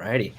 Alrighty.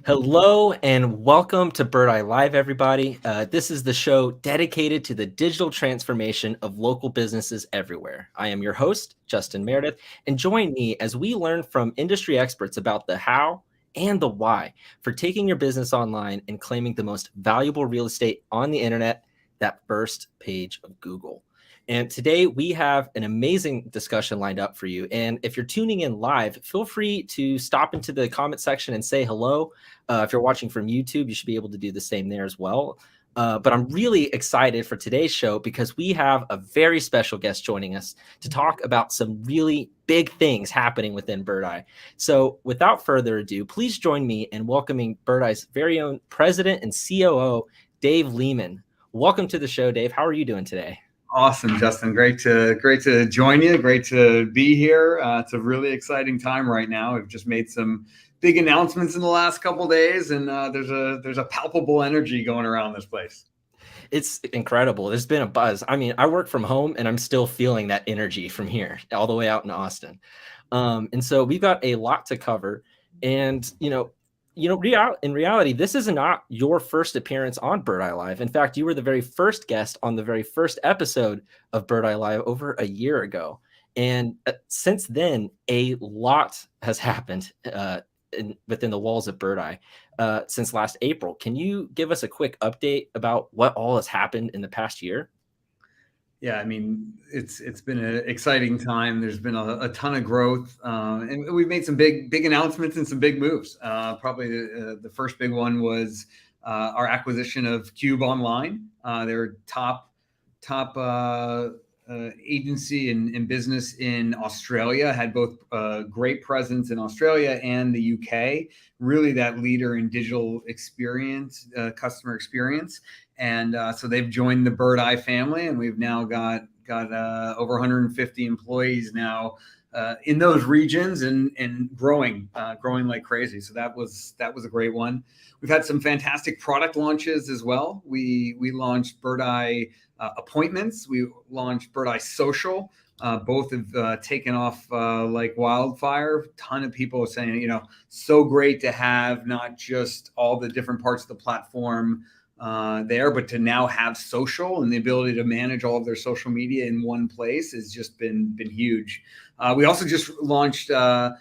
Hello and welcome to Birdeye Live, everybody. This is the show dedicated to the digital transformation of local businesses everywhere. I am your host, Justin Meredith, and join me as we learn from industry experts about the how and the why for taking your business online and claiming the most valuable real estate on the internet, that first page of Google. And today we have an amazing discussion lined up for you. And if you're tuning in live, feel free to stop into the comment section and say hello. If you're watching from YouTube, you should be able to do the same there as well. But I'm really excited for today's show because we have a very special guest joining us to talk about some really big things happening within Birdeye. So without further ado, please join me in welcoming Birdeye's very own president and COO, Dave Lehman. Welcome to the show, Dave. How are you doing today? Awesome, Justin. Great to join you. Great to be here. It's a really exciting time right now. We've just made some big announcements in the last couple of days, and there's a palpable energy going around this place. It's incredible. There's been a buzz. I mean, I work from home, and I'm still feeling that energy from here all the way out in Austin. And so we've got a lot to cover. And in reality, this is not your first appearance on Birdeye Live. In fact, you were the very first guest on the very first episode of Birdeye Live over a year ago. And since then, a lot has happened within the walls of Birdeye since last April. Can you give us a quick update about what all has happened in the past year? Yeah, I mean, it's been an exciting time. There's been a ton of growth, and we've made some big announcements and some big moves. Probably the first big one was our acquisition of Cube Online. They're top agency and business in Australia, had both great presence in Australia and the UK, really that leader in digital experience, customer experience. And so they've joined the Birdeye family, and we've now got over 150 employees now in those regions and growing like crazy. So that was a great one. We've had some fantastic product launches as well. We launched Birdeye Appointments. We launched Birdeye Social. Both have taken off like wildfire. A ton of people are saying, so great to have not just all the different parts of the platform there, but to now have social and the ability to manage all of their social media in one place has just been huge. We also just launched the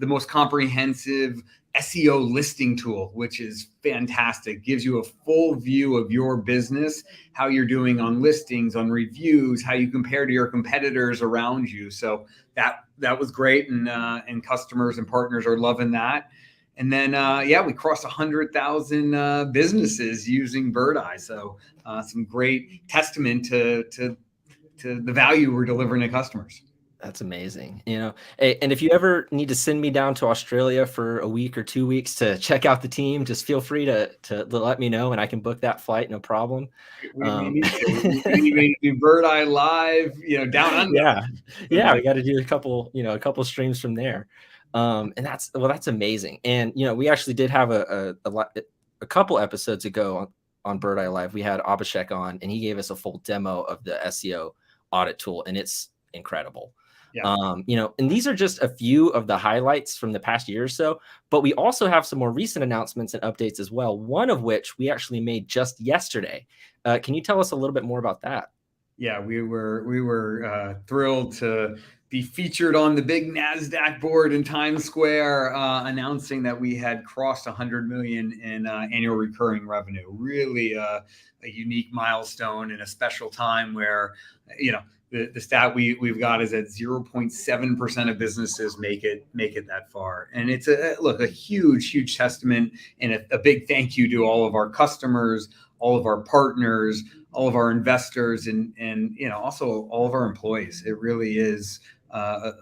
most comprehensive SEO listing tool, which is fantastic. Gives you a full view of your business, how you're doing on listings, on reviews, how you compare to your competitors around you. So that was great, and customers and partners are loving that. And then, we crossed 100,000 businesses using Birdeye. So some great testament to the value we're delivering to customers. That's amazing. Hey, and if you ever need to send me down to Australia for a week or 2 weeks to check out the team, just feel free to let me know and I can book that flight. No problem. We need to do Birdeye Live, down under. Yeah. We got to do a couple streams from there. And that's amazing. And, we actually did have a couple episodes ago on Birdeye Live. We had Abhishek on, and he gave us a full demo of the SEO audit tool, and it's incredible. Yeah. And these are just a few of the highlights from the past year or so, but we also have some more recent announcements and updates as well. One of which we actually made just yesterday. Can you tell us a little bit more about that? Yeah, we were thrilled to be featured on the big NASDAQ board in Times Square, announcing that we had crossed 100 million in annual recurring revenue. Really a unique milestone and a special time where, the stat we've got is that 0.7% of businesses make it that far. And it's a huge testament and a big thank you to all of our customers, all of our partners, all of our investors, and also all of our employees. It really is a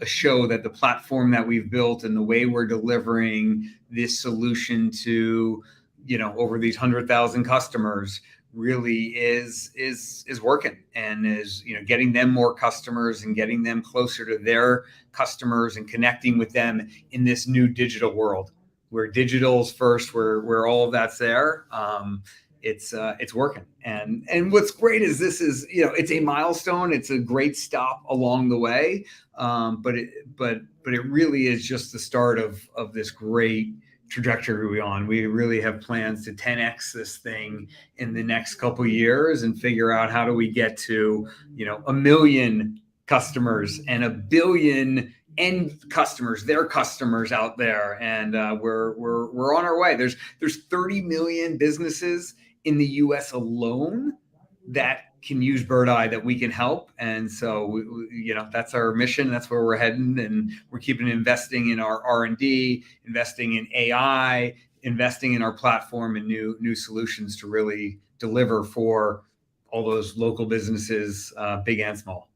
show that the platform that we've built and the way we're delivering this solution to, over these 100,000 customers really is working, and is, getting them more customers and getting them closer to their customers and connecting with them in this new digital world where digital's first, where all of that's there. It's working. And what's great is this is, it's a milestone. It's a great stop along the way. But it really is just the start of this great trajectory we on. We really have plans to 10x this thing in the next couple of years and figure out how do we get to, 1 million customers and 1 billion end customers, their customers out there, and we're on our way. There's 30 million businesses in the U.S. alone that can use Birdeye, that we can help. And so, that's our mission. That's where we're heading. And we're keeping investing in our R&D, investing in AI, investing in our platform and new solutions to really deliver for all those local businesses, big and small.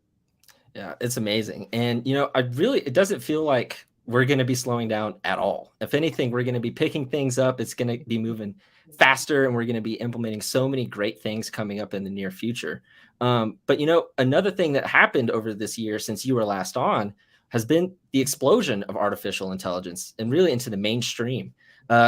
Yeah, it's amazing. And, it doesn't feel like we're going to be slowing down at all. If anything, we're going to be picking things up. It's going to be moving faster, and we're going to be implementing so many great things coming up in the near future. But, another thing that happened over this year since you were last on has been the explosion of artificial intelligence and really into the mainstream.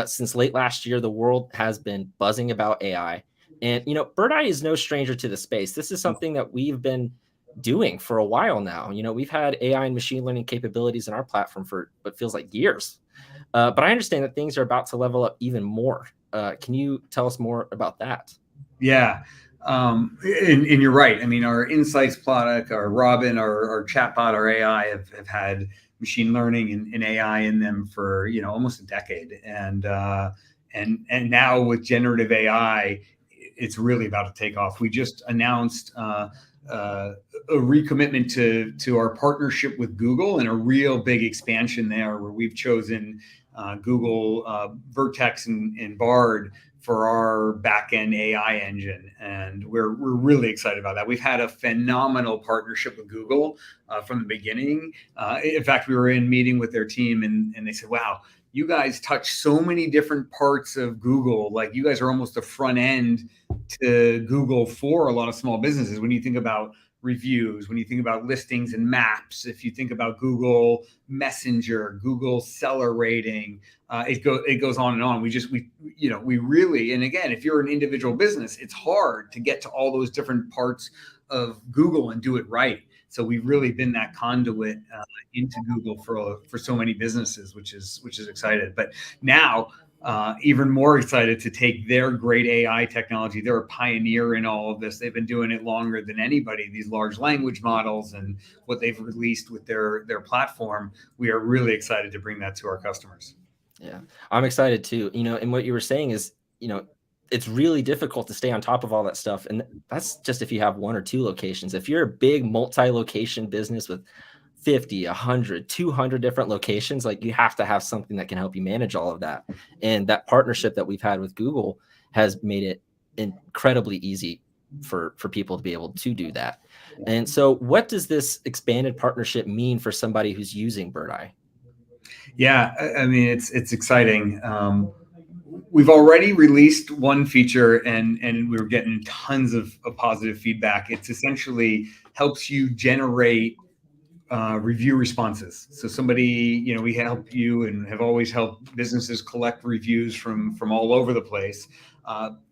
Since late last year, the world has been buzzing about AI. And, Birdeye is no stranger to the space. This is something that we've been doing for a while now. We've had AI and machine learning capabilities in our platform for what feels like years. But I understand that things are about to level up even more. Can you tell us more about that? Yeah. And you're right. I mean, our insights product, our Robin, our chatbot, our AI have had machine learning and AI in them for, almost a decade. And now with generative AI, it's really about to take off. We just announced a recommitment to our partnership with Google, and a real big expansion there, where we've chosen Google Vertex and Bard for our back-end AI engine. And we're really excited about that. We've had a phenomenal partnership with Google from the beginning. In fact, we were in meeting with their team, and they said, wow, you guys touch so many different parts of Google. Like, you guys are almost the front end to Google for a lot of small businesses. When you think about reviews, when you think about listings and maps, if you think about Google Messenger, Google seller rating, it goes on and on. We really, and again, if you're an individual business, it's hard to get to all those different parts of Google and do it right. So we've really been that conduit into Google for so many businesses, which is excited. But now, even more excited to take their great AI technology. They're a pioneer in all of this. They've been doing it longer than anybody, these large language models and what they've released with their platform. We are really excited to bring that to our customers. Yeah, I'm excited too. And what you were saying is, it's really difficult to stay on top of all that stuff. And that's just if you have 1 or 2 locations. If you're a big multi-location business with 50, 100, 200 different locations, like, you have to have something that can help you manage all of that. And that partnership that we've had with Google has made it incredibly easy for people to be able to do that. And so what does this expanded partnership mean for somebody who's using Birdeye? Yeah, I mean, it's exciting. We've already released one feature, and we were getting tons of positive feedback. It's essentially helps you generate review responses. So somebody, we help you and have always helped businesses collect reviews from all over the place.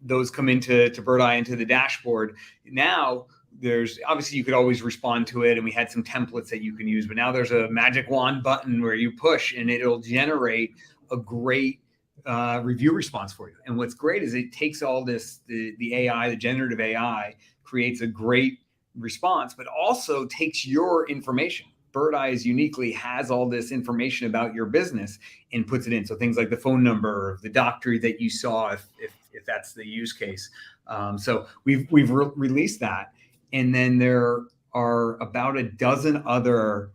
Those come into Birdeye, into the dashboard. Now, there's obviously, you could always respond to it, and we had some templates that you can use, but now there's a magic wand button where you push and it'll generate a great review response for you. And what's great is it takes all this, the AI, the generative AI, creates a great response, but also takes your information. Birdeye uniquely has all this information about your business and puts it in. So things like the phone number, the doctor that you saw, if that's the use case. So we've released that. And then there are about a dozen other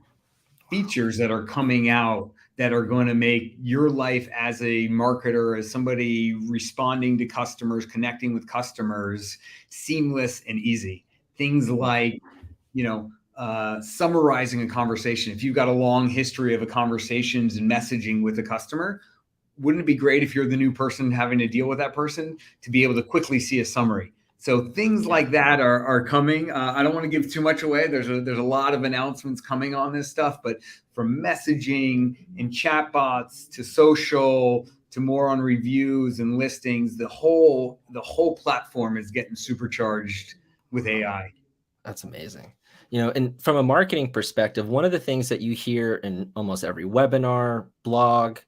features that are coming out that are going to make your life as a marketer, as somebody responding to customers, connecting with customers, seamless and easy. Things like, summarizing a conversation. If you've got a long history of conversations and messaging with a customer, wouldn't it be great if you're the new person having to deal with that person to be able to quickly see a summary? So things like that are coming. I don't want to give too much away. There's a lot of announcements coming on this stuff, but from messaging and chatbots to social to more on reviews and listings, the whole platform is getting supercharged with AI. That's amazing. And from a marketing perspective, one of the things that you hear in almost every webinar, blog,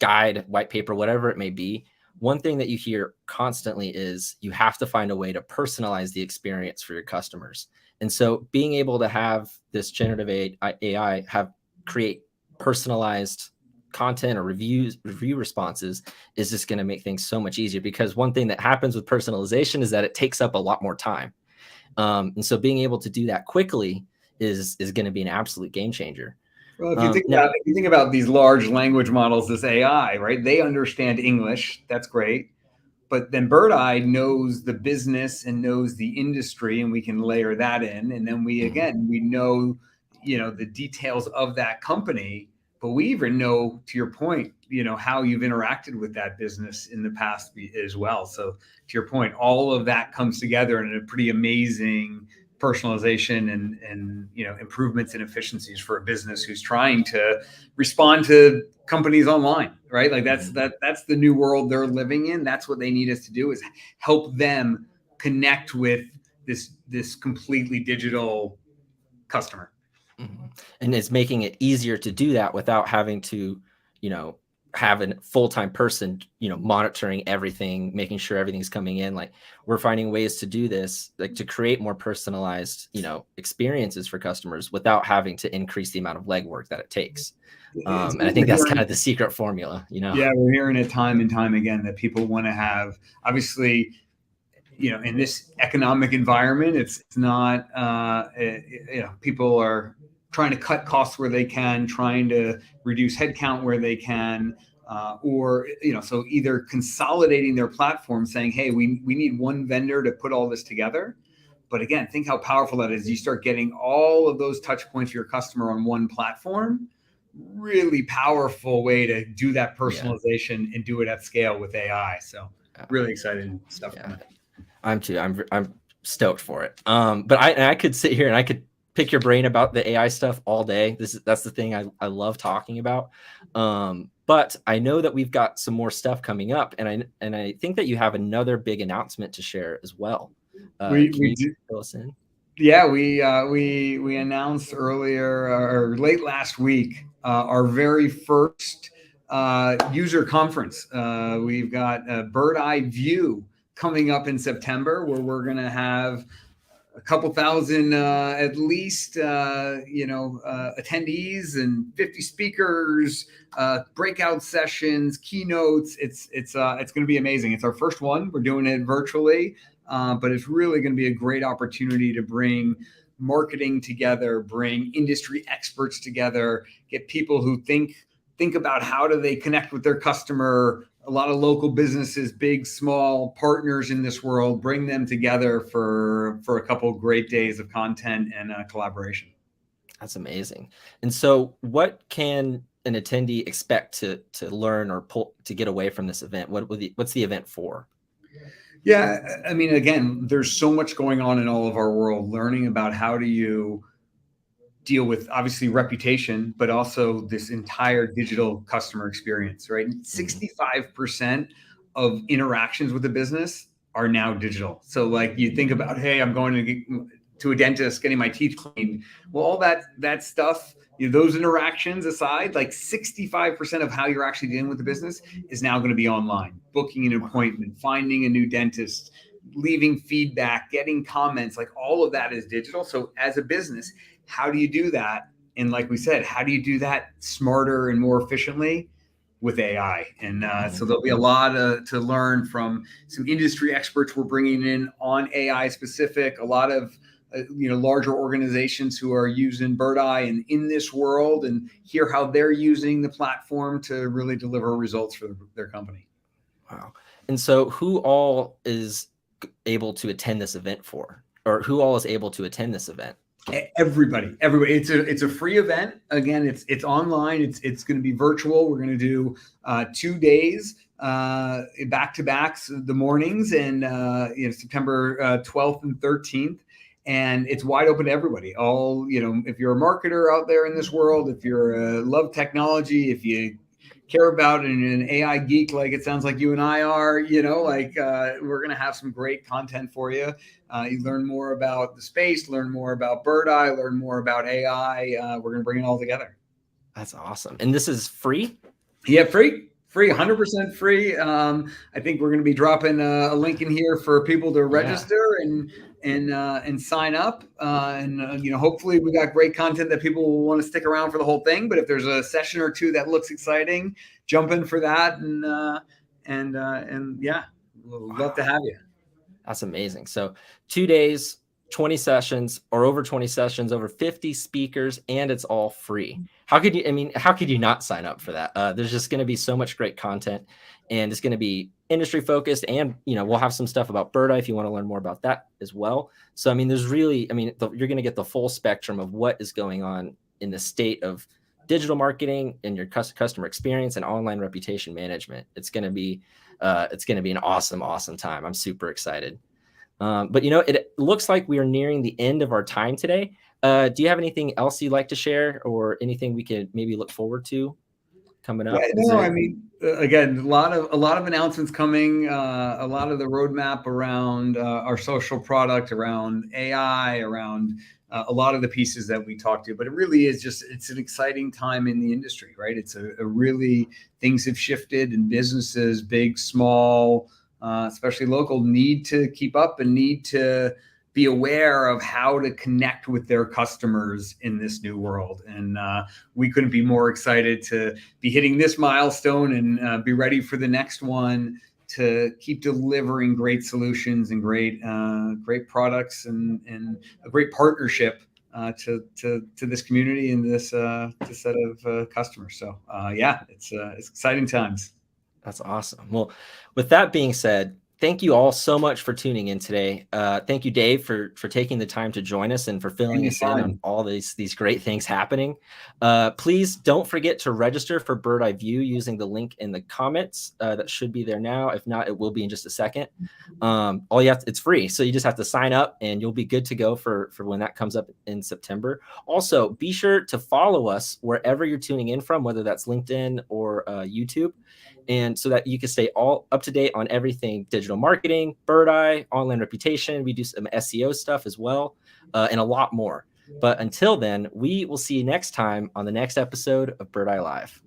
guide, white paper, whatever it may be, one thing that you hear constantly is you have to find a way to personalize the experience for your customers. And so being able to have this generative AI create personalized content or review responses is just going to make things so much easier, because one thing that happens with personalization is that it takes up a lot more time. And so being able to do that quickly is going to be an absolute game changer. Well, if you think about these large language models, this AI, right? They understand English. That's great. But then Birdeye knows the business and knows the industry, and we can layer that in. And then we know, the details of that company, but we even know, to your point, how you've interacted with that business in the past as well. So to your point, all of that comes together in a pretty amazing personalization and improvements and efficiencies for a business who's trying to respond to companies online, right? Like that's the new world they're living in. That's what they need us to do, is help them connect with this completely digital customer. And it's making it easier to do that without having to, have a full-time person, monitoring everything, making sure everything's coming in. Like, we're finding ways to do this, like to create more personalized, experiences for customers without having to increase the amount of legwork that it takes. And I think that's kind of the secret formula, Yeah, we're hearing it time and time again that people want to have, obviously, in this economic environment, it's not, people are trying to cut costs where they can, trying to reduce headcount where they can, or so either consolidating their platform, saying, hey, we need one vendor to put all this together. But again, think how powerful that is. You start getting all of those touch points for your customer on one platform. Really powerful way to do that personalization and do it at scale with AI. So really exciting stuff. Yeah. I'm too. I'm stoked for it. But I could sit here and I could pick your brain about the AI stuff all day. That's the thing I love talking about. But I know that we've got some more stuff coming up, and I think that you have another big announcement to share as well. Can you fill us in? Yeah, we announced earlier or late last week our very first user conference. We've got a Birdeye View coming up in September, where we're going to have a couple thousand at least attendees and 50 speakers, breakout sessions, keynotes. It's going to be amazing. It's our first one. We're doing it virtually, but it's really going to be a great opportunity to bring marketing together, bring industry experts together, get people who think about how do they connect with their customer. A lot of local businesses, big, small partners in this world, bring them together for a couple of great days of content and collaboration. That's amazing. And so what can an attendee expect to learn or to get away from this event? What's the event for? Yeah, I mean, again, there's so much going on in all of our world, learning about how do you deal with obviously reputation, but also this entire digital customer experience, right? 65% of interactions with a business are now digital. So like you think about, hey, I'm going to a dentist, getting my teeth cleaned. Well, all that stuff, those interactions aside, like 65% of how you're actually dealing with the business is now going to be online. Booking an appointment, finding a new dentist, leaving feedback, getting comments, like all of that is digital. So as a business, how do you do that? And like we said, how do you do that smarter and more efficiently? With AI. And so there'll be a lot to learn from some industry experts we're bringing in on AI specific, a lot of larger organizations who are using Birdeye and in this world, and hear how they're using the platform to really deliver results for their company. Wow. And so who all is able to attend this event or who all is able to attend this event? Everybody. It's a free event. Again, it's online. It's going to be virtual. We're going to do 2 days back to backs, the mornings, and September 12th and 13th. And it's wide open to everybody. All, if you're a marketer out there in this world, if you're love technology, if you care about an AI geek, like it sounds like you and I are, we're going to have some great content for you. You learn more about the space, learn more about Birdeye, learn more about AI. We're going to bring it all together. That's awesome. And this is free? Yeah, free. Free, 100% free. I think we're going to be dropping a link in here for people to register and sign up. Hopefully we got great content that people will want to stick around for the whole thing. But if there's a session or two that looks exciting, jump in for that. And yeah, we'd love to have you. That's amazing. So 2 days, 20 sessions, or over 20 sessions, over 50 speakers, and it's all free. How could you not sign up for that? There's just going to be so much great content, and it's going to be industry focused, and we'll have some stuff about Birdeye if you want to learn more about that as well. So there's really, you're going to get the full spectrum of what is going on in the state of digital marketing and your customer experience and online reputation management. It's going to be an awesome time. I'm super excited. But it looks like we are nearing the end of our time today. Do you have anything else you'd like to share, or anything we could maybe look forward to coming up? Again, a lot of announcements coming. A lot of the roadmap around our social product, around AI, around a lot of the pieces that we talked to. But it really is it's an exciting time in the industry, right? It's a really, things have shifted, and businesses, big, small, especially local, need to keep up and need to be aware of how to connect with their customers in this new world. And we couldn't be more excited to be hitting this milestone and be ready for the next one, to keep delivering great solutions and great products and a great partnership to this community and this set of customers. So it's exciting times. That's awesome. Well, with that being said, thank you all so much for tuning in today. Thank you, Dave, for taking the time to join us and for filling us in on all these great things happening. Please don't forget to register for Birdeye View using the link in the comments. That should be there now. If not, it will be in just a second. It's free, so you just have to sign up and you'll be good to go for when that comes up in September. Also, be sure to follow us wherever you're tuning in from, whether that's LinkedIn or YouTube, and so that you can stay all up to date on everything digital marketing, Birdeye, online reputation. We do some SEO stuff as well, and a lot more. But until then, we will see you next time on the next episode of Birdeye Live.